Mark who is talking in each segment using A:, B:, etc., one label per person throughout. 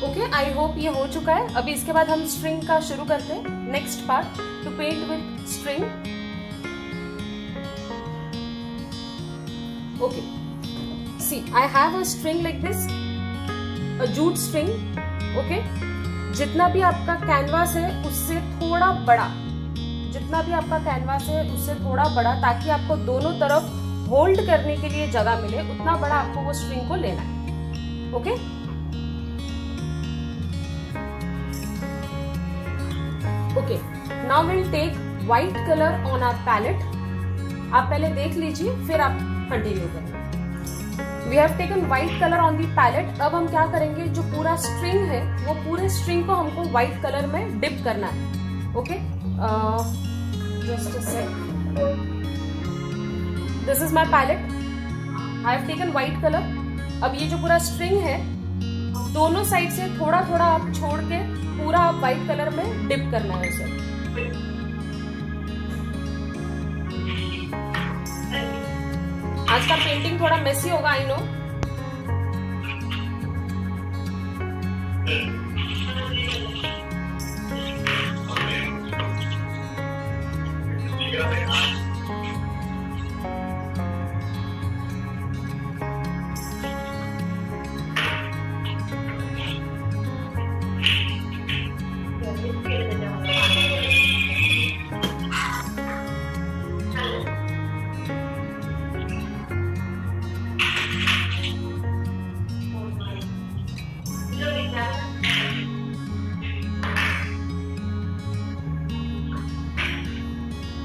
A: Okay, I hope ये हो चुका है। अभी इसके बाद हम स्ट्रिंग का शुरू करते हैं। Next part to paint with string. Okay, see I have a string like this, a jute string. Okay, जितना भी आपका कैनवास है उससे थोड़ा बड़ा, जितना भी आपका कैनवास है उससे थोड़ा बड़ा, ताकि आपको दोनों तरफ होल्ड करने के लिए जगह मिले, उतना बड़ा आपको वो स्ट्रिंग को लेना है। Okay, okay, now will take white colour on our palette. आप पहले देख लीजिए, फिर आप कंटिन्यू करें। We have taken white colour on the palette. अब हम क्या करेंगे, जो पूरा स्ट्रिंग है वो पूरे स्ट्रिंग को हमको व्हाइट कलर में डिप करना है। Okay, just a sec, this is my palette, I have taken white colour. अब ये जो पूरा स्ट्रिंग है दोनों साइड से थोड़ा थोड़ा आप छोड़ के पूरा आप व्हाइट कलर में डिप करना है उसे। आज का पेंटिंग थोड़ा मेसी होगा, I know.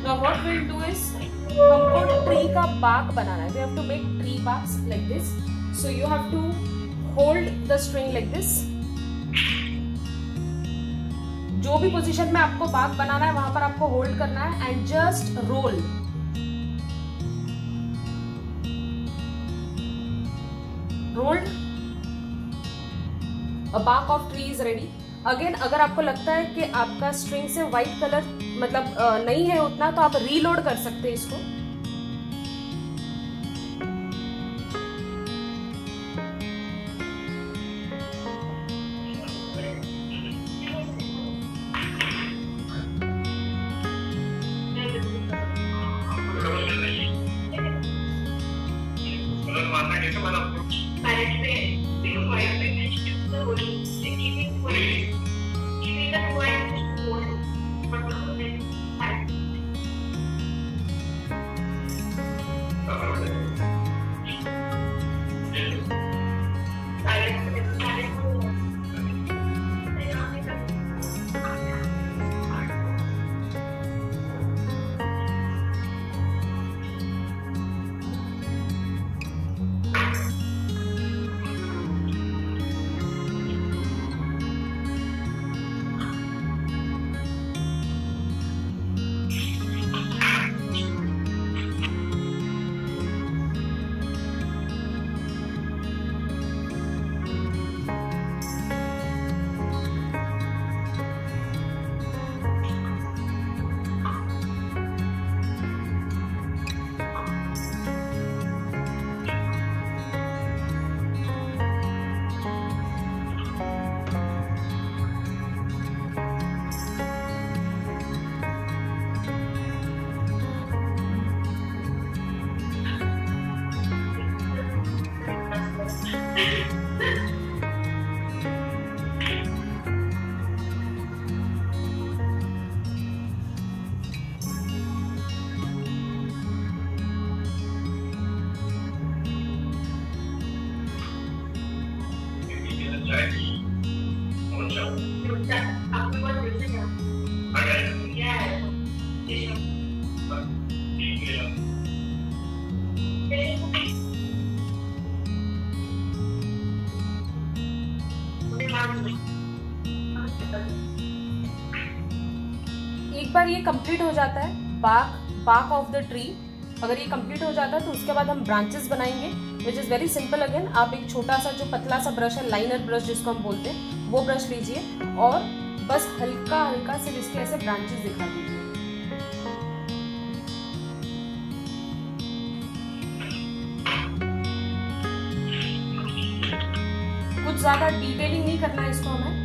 A: Now what we'll do is, हमको ट्री का bark बनाना है। We have to make tree barks like this. So you have to hold the string like this. जो भी पोजीशन में आपको bark बनाना है वहां पर आपको होल्ड करना है and just roll. Rolled. A bark of tree is ready. Again, अगर आपको लगता है कि आपका स्ट्रिंग से व्हाइट कलर मतलब नहीं है उतना, तो आप रीलोड कर सकते हैं इसको। एक बार ये कंप्लीट हो जाता है, bark ऑफ द ट्री, अगर ये कंप्लीट हो जाता है तो उसके बाद हम ब्रांचेस बनाएंगे, which is very simple. Again, आप एक छोटा सा जो पतला सा ब्रश है, लाइनर ब्रश जिसको हम बोलते हैं, वो ब्रश लीजिए और बस हल्का हल्का से इसके ऐसे ब्रांचेस दिखा दीजिए। कुछ कुछ ज्यादा डिटेलिंग नहीं करना है इसको हमें।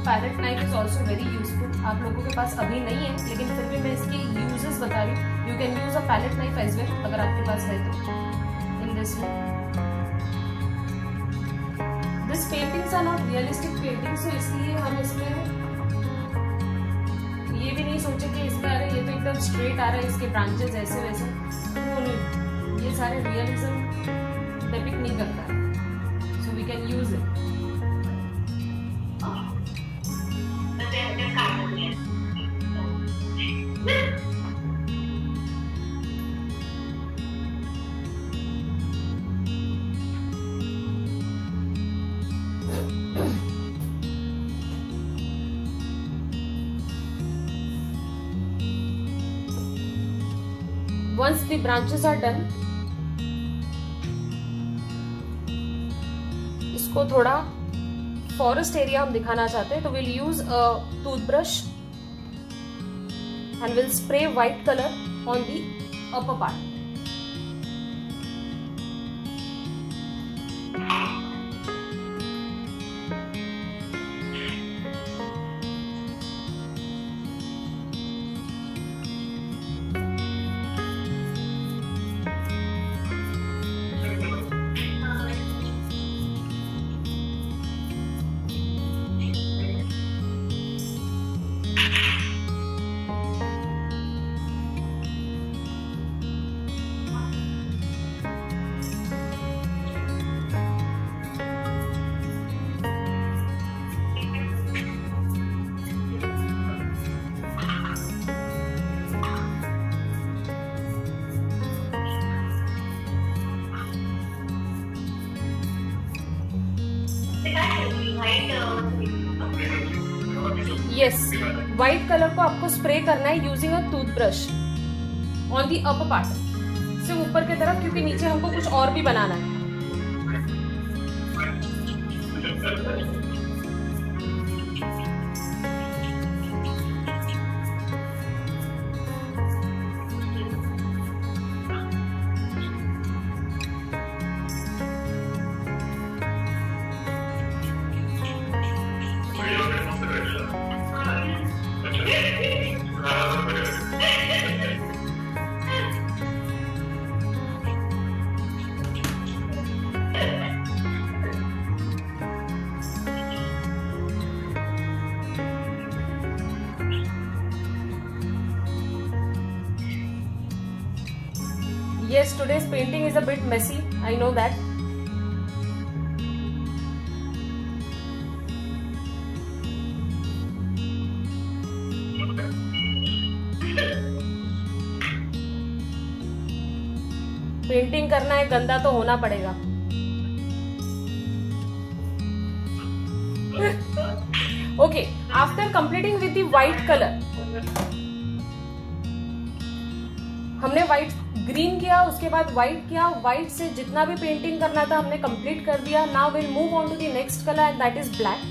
A: Palette knife is also very useful. आप लोगों के पास अभी नहीं है, लेकिन फिर भी मैं इसकी यूजेस बता रही हूँ। You can use a palette knife as well, अगर आपके पास है तो। In this way, this paintings are not realistic paintings, तो इसलिए हम इसमें ये भी नहीं सोचे कि इसमें अरे ये तो एकदम स्ट्रेट आ रहा है, इसके ब्रांचेस ऐसे वैसे। नहीं, ये सारे रियलिज्म डिपिक्ट नहीं करता है, so we can use it. Once the branches are done, इसको थोड़ा फॉरेस्ट एरिया हम दिखाना चाहते हैं, तो we'll use a toothbrush and we'll spray white color on the upper part. Yes, white colour को आपको स्प्रे करना है using a toothbrush on the upper part, से ऊपर की तरफ, क्योंकि नीचे हमको कुछ और भी बनाना है। Yes, today's painting is a bit messy, I know that. Painting करना है, गंदा तो होना पड़ेगा। Okay, after completing with the white color, हमने व्हाइट ग्रीन किया, उसके बाद व्हाइट किया, व्हाइट से जितना भी पेंटिंग करना था हमने कंप्लीट कर दिया। Now will move on to the next colour and that is black.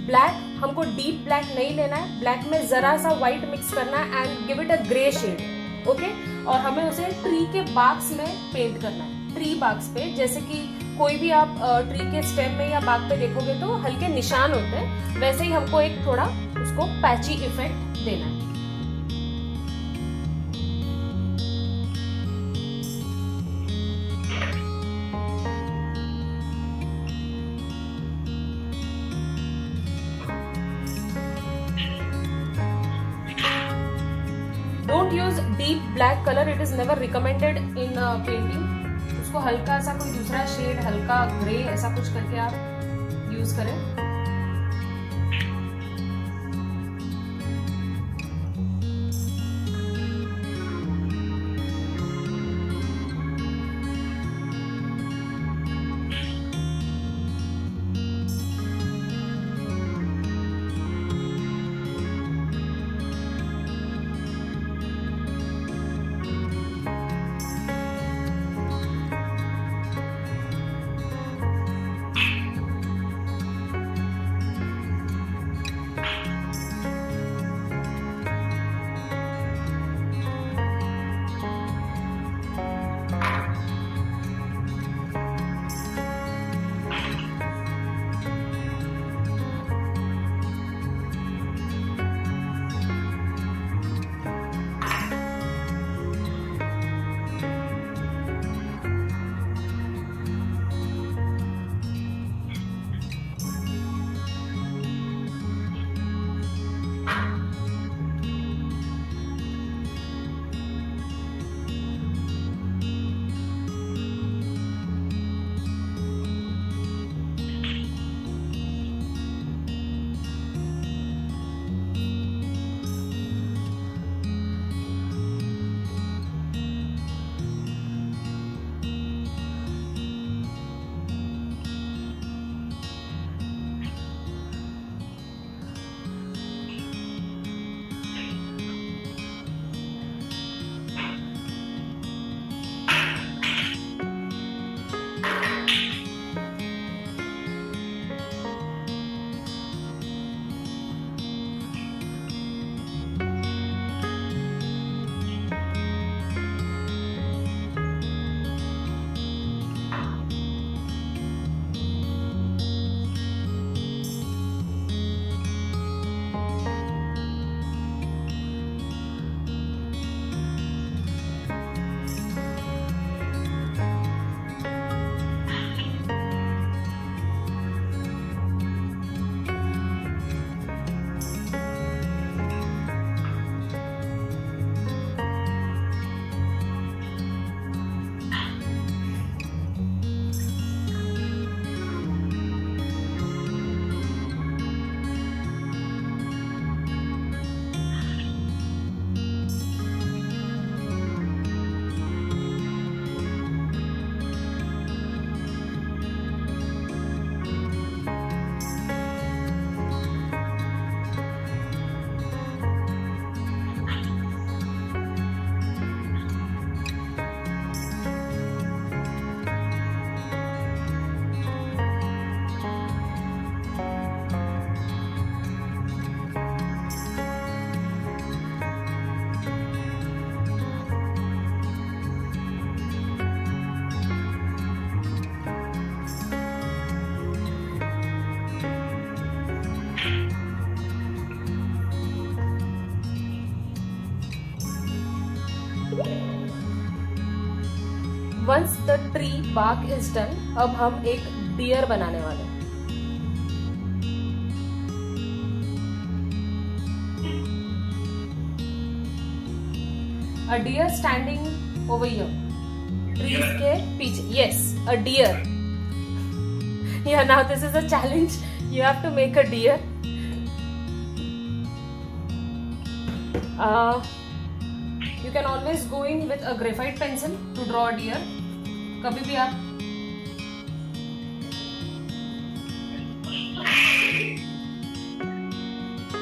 A: Black हमको डीप ब्लैक नहीं लेना है, ब्लैक में जरा सा व्हाइट मिक्स करना है and give it a grey shade. Okay, और हमें उसे ट्री के बाग्स में पेंट करना है, ट्री बाग्स पे। जैसे कि कोई भी आप ट्री के स्टेम में या बाग पे देखोगे तो हल्के निशान होते हैं, वैसे ही हमको एक थोड़ा उसको पैची इफेक्ट देना है। Colour it is never recommended in painting. उसको हल्का सा कोई दूसरा शेड, हल्का ग्रे ऐसा कुछ करके आप यूज करें। Once the tree bark is done, अब हम एक डियर बनाने वाले हैं। A deer standing over here. Trees के पीछे. Yes, a deer. Yeah, now this is a challenge. You have to make a deer. You can always go in with a graphite pencil to draw a deer. कभी भी आप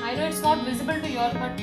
A: I know it's not visible to you all, but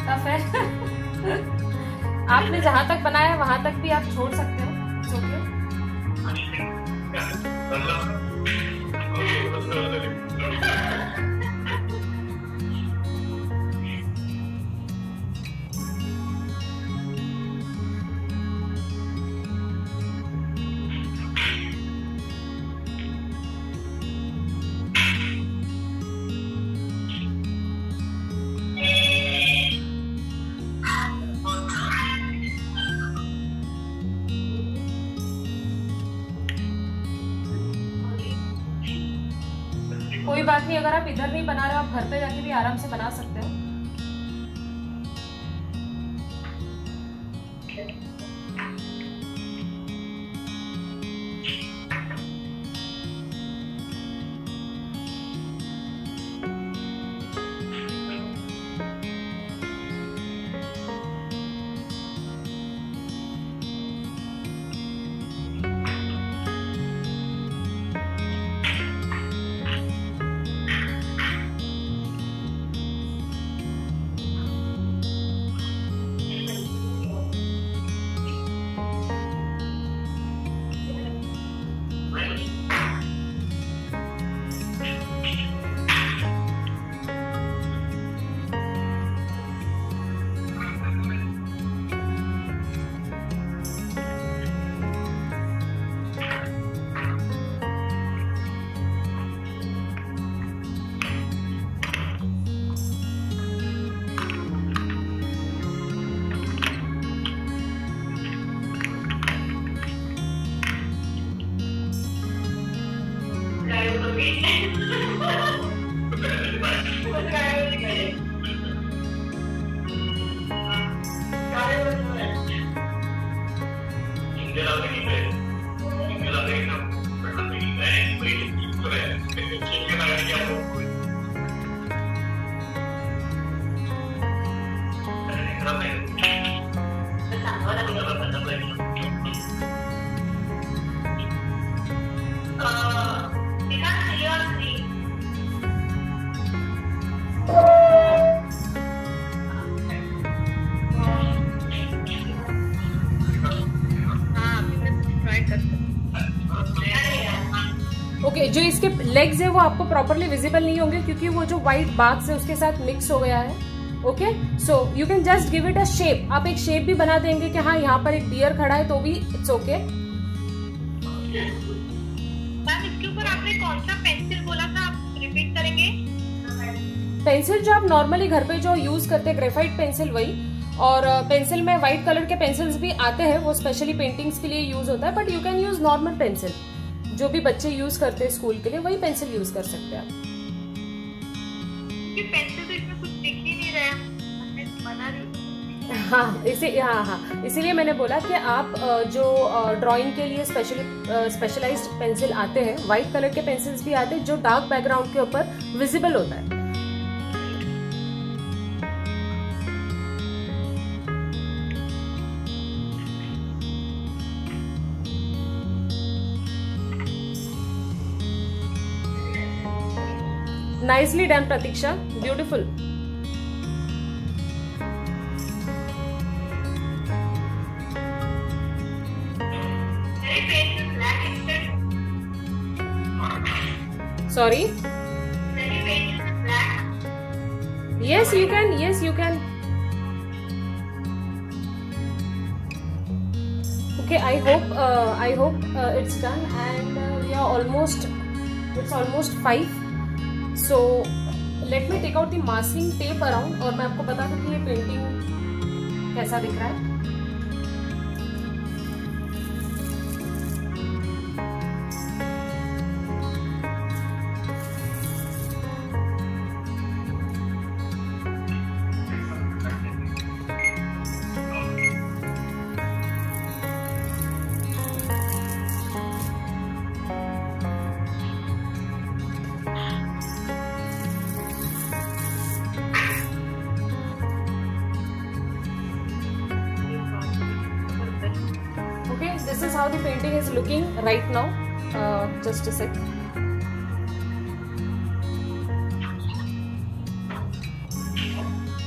A: tough है। आपने जहां तक बनाया वहां तक भी आप छोड़ सकते हो। कोई बात नहीं, अगर आप इधर नहीं बना रहे हो आप घर पे जाके भी आराम से बना सकते हो। ओके, जो इसके लेग्स है वो आपको प्रॉपरली विजिबल नहीं होंगे क्योंकि वो जो व्हाइट बाक्स है उसके साथ मिक्स हो गया है। Okay, so you can just give it a shape. आप एक शेप भी बना देंगे कि हाँ यहाँ पर एक डियर खड़ा है तो भी इट्स ओके।
B: मैम इसके ऊपर आपने कौन सा पेंसिल बोला था, आप रिपीट करेंगे?
A: पेंसिल जो आप नॉर्मली घर पे जो यूज करते हैं, ग्रेफाइट पेंसिल वही। और पेंसिल में व्हाइट कलर के पेंसिल्स भी आते हैं, वो स्पेशली पेंटिंग्स के लिए यूज होता है, but you can use normal pencil जो भी बच्चे यूज करते हैं स्कूल के लिए, वही पेंसिल यूज कर सकते हैं आप।
B: पेंसिल तो इसमें कुछ दिख ही नहीं रहा बना रही।
A: हाँ इसीलिए मैंने बोला कि आप जो ड्राइंग के लिए स्पेशलाइज्ड पेंसिल आते हैं, व्हाइट कलर के पेंसिल्स भी आते हैं जो डार्क बैकग्राउंड के ऊपर विजिबल होता है। Nicely done, Pratiksha. Beautiful. Sorry? Yes, you can. Yes, you can. Okay, I hope it's done, and we are almost. It's almost 5. So let me take out the masking tape around और मैं आपको बता दूं कि ये painting कैसा दिख रहा है। This is how the painting is looking right now. Just a sec.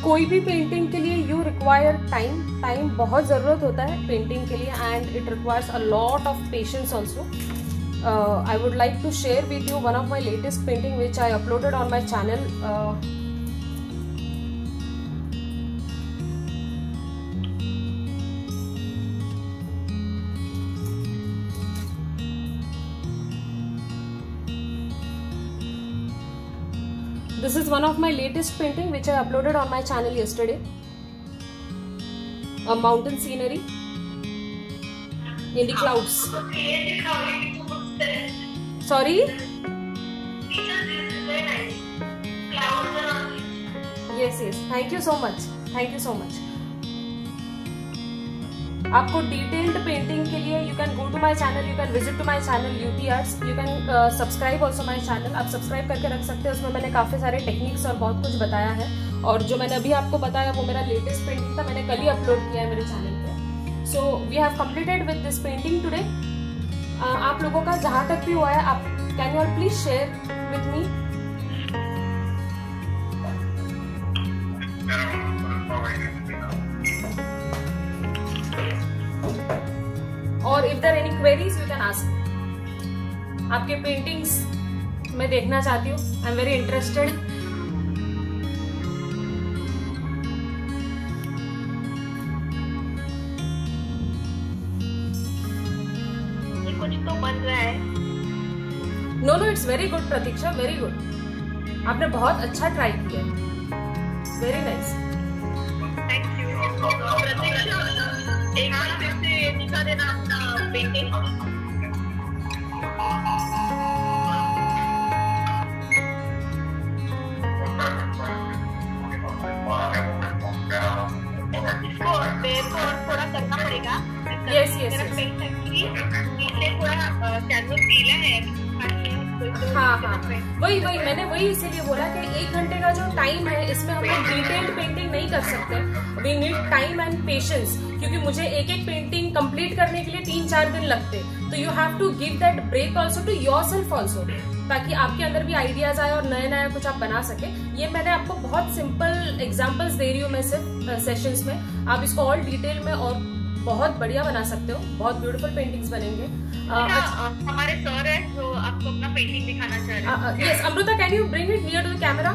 A: कोई भी पेंटिंग के लिए यू रिक्वायर टाइम बहुत ज़रूरत होता है पेंटिंग के लिए, and it requires a lot of patience also. I would like to share with you one of my latest painting which I uploaded on my channel. This is one of my latest painting which I uploaded on my channel yesterday. A mountain scenery in the clouds. Sorry? Yes. Thank you so much. आपको detailed painting के लिए you can go to my channel, you can visit to my channel UT Arts, you can subscribe also my channel. आप subscribe करके रख सकते हैं. उसमें मैंने काफ़ी सारे टेक्निक्स और बहुत कुछ बताया है, और जो मैंने अभी आपको बताया वो मेरा लेटेस्ट पेंटिंग था, मैंने कल ही अपलोड किया है मेरे चैनल पे. So we have completed with this painting today. आप लोगों का जहाँ तक भी हुआ है, आप can you all please share with me. और if there any queries you can ask. आपके पेंटिंग्स मैं देखना चाहती हूँ. I am very interested.
B: कुछ तो बन रहा है.
A: No it's very good Pratiksha, very good. आपने बहुत अच्छा ट्राई किया. Very nice.
B: Thank you Pratiksha. एक बार फिर से दिखा देना अपना पेंटिंग. इसको थोड़ा करना पड़ेगा.
A: यस.
B: नीचे थोड़ा कैनवस गीला है.
A: हाँ वही इसीलिए बोला कि 1 घंटे का जो टाइम है इसमें हम लोग डिटेल्ड पेंटिंग नहीं कर सकते. We need time and patience, क्योंकि मुझे एक पेंटिंग कंप्लीट करने के लिए 3-4 दिन लगते. तो you have to give that break also to yourself also, ताकि आपके अंदर भी आइडियाज आए और नया कुछ आप बना सके. ये मैंने आपको बहुत सिंपल एग्जाम्पल्स दे रही हूँ मैं सिर्फ सेशंस में. आप इसको और डिटेल में और बहुत बढ़िया बना सकते हो. बहुत ब्यूटीफुल पेंटिंग्स बनेंगे.
B: हमारे सर है जो आपको अपना पेंटिंग दिखाना चाह रहे हैं.
A: Yes Amrita, can you bring it near to the camera.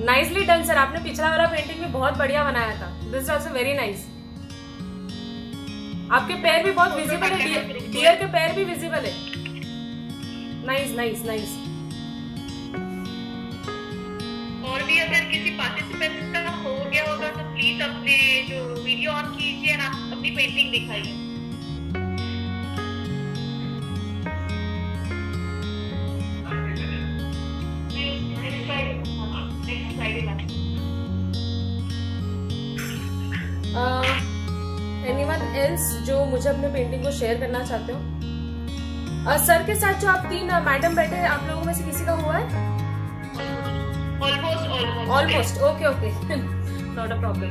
A: Nicely done sir. आपने पिछला वाला पेंटिंग भी बहुत बढ़िया बनाया था. This is also very nice. आपके पैर भी बहुत विजिबल है. डियर के पैर भी विजिबल है. नाइस.
B: और भी अगर किसी पार्टिसिपेंट का हो गया होगा तो प्लीज अपने जो वीडियो ऑन कीजिए और आप अपनी पेंटिंग दिखाइए.
A: एनीवन एल्स जो मुझे अपने पेंटिंग को शेयर करना चाहते हो? सर के साथ जो आप 3 मैडम बैठे हैं, आप लोगों में से किसी का हुआ है? Almost. Okay. Not a problem.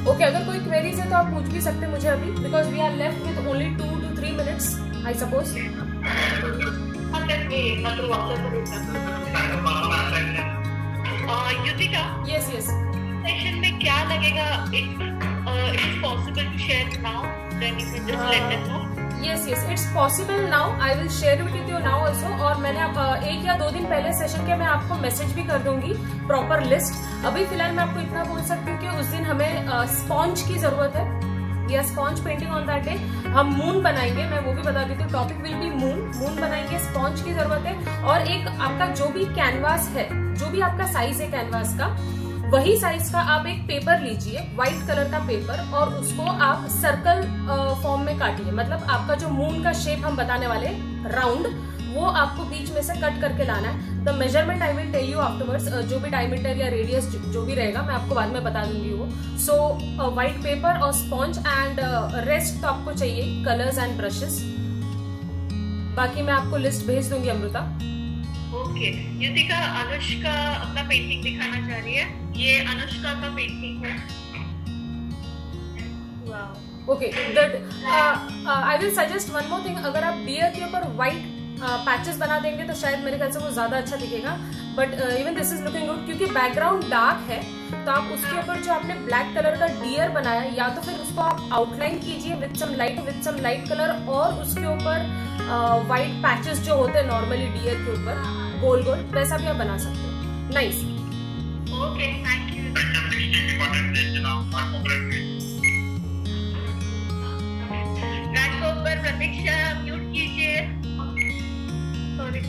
A: Okay, अगर कोई क्वेरीज है तो आप पूछ भी सकते हैं मुझे अभी, because we are left with only 2 to 3 minutes, I suppose.
B: Yutika,
A: yes.
B: Session में क्या लगेगा? It's possible to share now, then you can just let us know.
A: Yes, it's possible now. I will share it with you now also. और मैंने अब 1 या 2 दिन पहले session के मैं आपको मैसेज भी कर दूंगी प्रॉपर लिस्ट. अभी फिलहाल मैं आपको इतना बोल सकती हूँ कि उस दिन हमें स्पॉन्ज की जरूरत है. या sponge painting on that day. हम मून बनाएंगे, मैं वो भी बता देती हूँ. टॉपिक विल बी मून बनाएंगे. स्पॉन्ज की जरूरत है. और एक आपका जो भी कैनवास है, जो भी आपका साइज है कैनवास का, वही साइज का आप एक पेपर लीजिए, व्हाइट कलर का पेपर, और उसको आप सर्कल फॉर्म में काटिए. मतलब आपका जो मून का शेप हम बताने वाले राउंड, वो आपको बीच में से कट करके लाना है। The measurement I will tell you afterwards, जो भी डायमीटर या रेडियस जो भी रहेगा मैं आपको बाद में बता दूंगी वो। सो व्हाइट पेपर और स्पॉन्ज एंड रेस्ट तो आपको चाहिए कलर्स एंड ब्रशेस। बाकी मैं आपको लिस्ट भेज दूंगी अमृता।
B: ओके युतिका, अनुष्का अपना पेंटिंग दिखाना चाह रही है। ये अनुष्का का पेंटिंग है।
A: Okay, I will suggest one more thing, अगर आप डियर के ऊपर व्हाइट पैचेस बना देंगे तो शायद मेरे ख्याल से वो ज्यादा अच्छा दिखेगा, but even this is looking good क्योंकि बैकग्राउंड डार्क है। तो आप उसके ऊपर जो आपने ब्लैक कलर का डियर बनाया, या तो फिर उसको आप आउटलाइन कीजिए विद सम लाइट कलर, और उसके ऊपर व्हाइट पैचेस जो होते हैं नॉर्मली डियर के ऊपर गोल गोल, वैसा भी आप बना सकते हो। Nice,
B: okay, thank you. Pratiksha mute कीजिए। सॉरी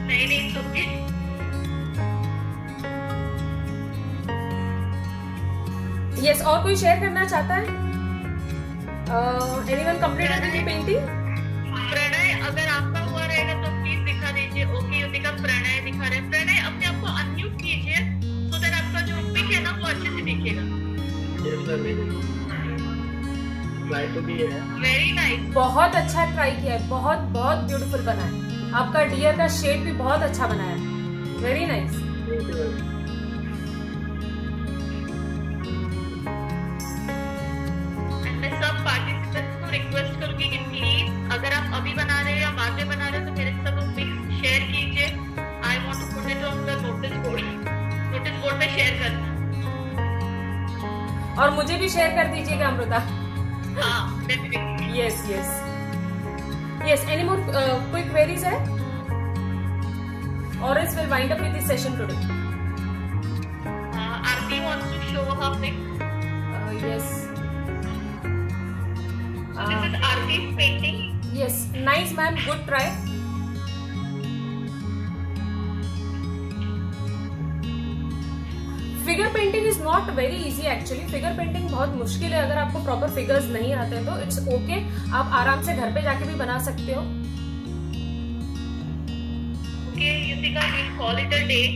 B: नहीं ओके।
A: यस, और कोई शेयर करना चाहता है? Anyone completed the painting?
B: Pranay, अगर आपका हुआ रहेगा तो प्लीज दिखा दीजिए। ओके युतिका, प्रणय दिखा रहे। प्रणय अपने आप को अनम्यूट कीजिए सो दैट आपका जो पिक है ना वो अच्छे से दिखेगा। वेरी नाइस,
A: बहुत अच्छा ट्राई किया है, बहुत ब्यूटीफुल बना है। आपका डियर का शेप भी बहुत अच्छा बना है। Very nice.
B: मैं सब पार्टिसिपेंट्स को रिक्वेस्ट करूंगी कि प्लीज अगर आप अभी बना रहे हैं या बाद में बना रहे हैं तो मेरे साथ वो पिक्स शेयर कीजिए। I want to put it on the notice board पे शेयर करना,
A: और मुझे भी शेयर कर दीजिएगा Amrita.
B: Definitely.
A: Yes. Any more quick queries है? Or else we'll wind up with this session today.
B: Aarti wants to show her pic.
A: Yes.
B: This is Aarti's painting.
A: Yes, nice ma'am, good try. Figure painting is not very easy actually. Figure painting बहुत मुश्किल है, अगर आपको proper figures नहीं आते हैं तो it's okay, आप आराम से घर पे जाके भी बना सकते हो।
B: Okay Yutika, we'll call it a day.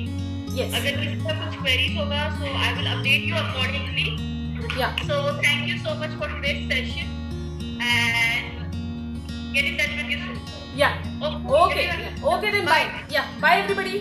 A: Yes.
B: अगर किसी का कुछ queries होगा so I will update you accordingly.
A: Yeah.
B: So thank you so much for today's session and get in touch with you soon.
A: Yeah. Okay then bye. Yeah, bye everybody.